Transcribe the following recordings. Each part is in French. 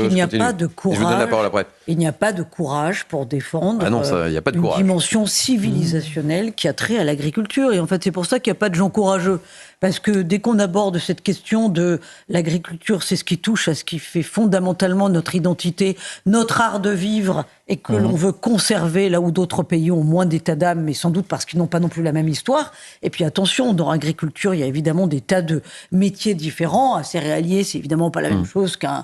il n'y a continue. pas de courage. Je vous donne la parole après. Il n'y a pas de courage pour défendre il n'y a pas de une courage. dimension civilisationnelle qui a trait à l'agriculture. Et en fait, c'est pour ça qu'il n'y a pas de gens courageux. Parce que dès qu'on aborde cette question de l'agriculture, c'est ce qui touche à ce qui fait fondamentalement notre identité, notre art de vivre, et que l'on veut conserver là où d'autres pays ont moins d'état d'âme, mais sans doute parce qu'ils n'ont pas non plus la même histoire. Et puis attention, dans l'agriculture, il y a évidemment des tas de métiers différents. Un céréalier, c'est évidemment pas la même chose qu'un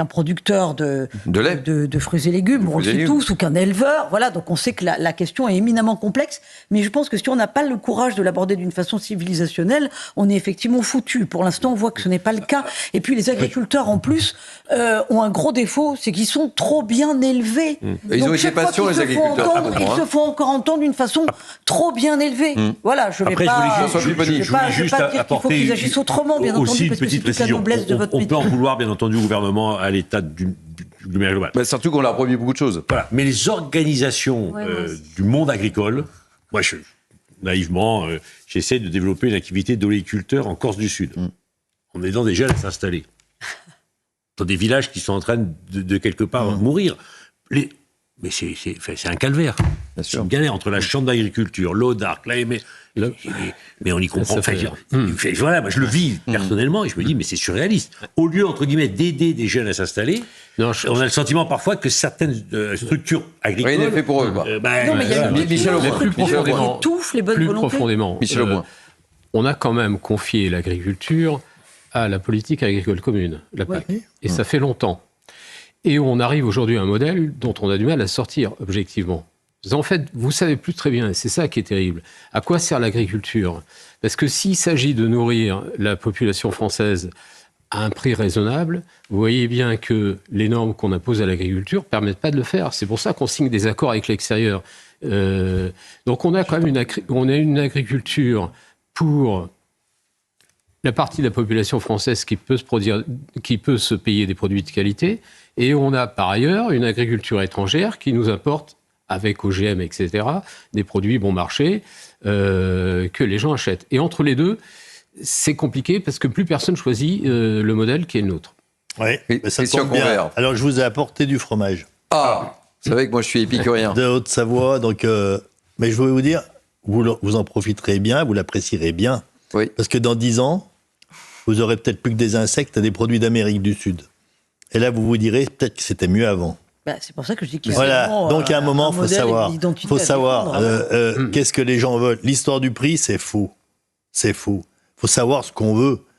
producteur de lait, de fruits et légumes, on le sait tous, ou qu'un éleveur. Voilà, donc on sait que la question est éminemment complexe, mais je pense que si on n'a pas le courage de l'aborder d'une façon civilisationnelle, on est effectivement foutu. Pour l'instant, on voit que ce n'est pas le cas. Et puis les agriculteurs, en plus, ont un gros défaut, c'est qu'ils sont trop bien élevés. Ils ont été patients, les agriculteurs. Ils se font encore entendre d'une façon trop bien élevée. Voilà, je ne vais pas dire qu'il faut qu'ils agissent autrement, bien entendu, parce que c'est toute la noblesse de votre métier. On peut en vouloir, bien entendu, au gouvernement à l'état du numérique global. Bah, surtout qu'on leur a promis beaucoup de choses. Voilà. Mais les organisations du monde agricole, moi, naïvement, j'essaie de développer une activité d'oléiculteur en Corse du Sud. En aidant des jeunes à s'installer. Dans des villages qui sont en train de quelque part mourir. Mais c'est un calvaire. C'est une galère entre la chambre d'agriculture, l'eau d'Arc, mais on y comprend. Voilà, moi je le vis personnellement et je me dis, mais c'est surréaliste. Au lieu, entre guillemets, d'aider des jeunes à s'installer, on a le sentiment parfois que certaines structures agricoles... Rien n'est fait pour eux. Non, mais il y a Michel Auboin. plus profondément, étouffe les bonnes volontés. Profondément, Michel Auboin. On a quand même confié l'agriculture à la politique agricole commune, la PAC. Et ça fait longtemps. Et on arrive aujourd'hui à un modèle dont on a du mal à sortir, objectivement. En fait, vous savez plus très bien, et c'est ça qui est terrible, à quoi sert l'agriculture. Parce que s'il s'agit de nourrir la population française à un prix raisonnable, vous voyez bien que les normes qu'on impose à l'agriculture ne permettent pas de le faire. C'est pour ça qu'on signe des accords avec l'extérieur. Donc on a quand même une agriculture pour la partie de la population française qui peut se payer des produits de qualité, et on a par ailleurs une agriculture étrangère qui nous importe, avec OGM, etc., des produits bon marché que les gens achètent. Et entre les deux, c'est compliqué parce que plus personne choisit le modèle qui est le nôtre. Oui, ça tombe bien. Alors, je vous ai apporté du fromage. Ah, vous savez que moi, je suis épicurien. De Haute-Savoie, donc... mais je voulais vous dire, vous en profiterez bien, vous l'apprécierez bien. Oui. Parce que dans 10 ans, vous aurez peut-être plus que des insectes et des produits d'Amérique du Sud. Et là, vous vous direz peut-être que c'était mieux avant. Bah, c'est pour ça que je dis qu'il y a voilà. Donc à un moment, il faut savoir qu'est-ce que les gens veulent. L'histoire du prix, c'est fou. C'est fou. Il faut savoir ce qu'on veut.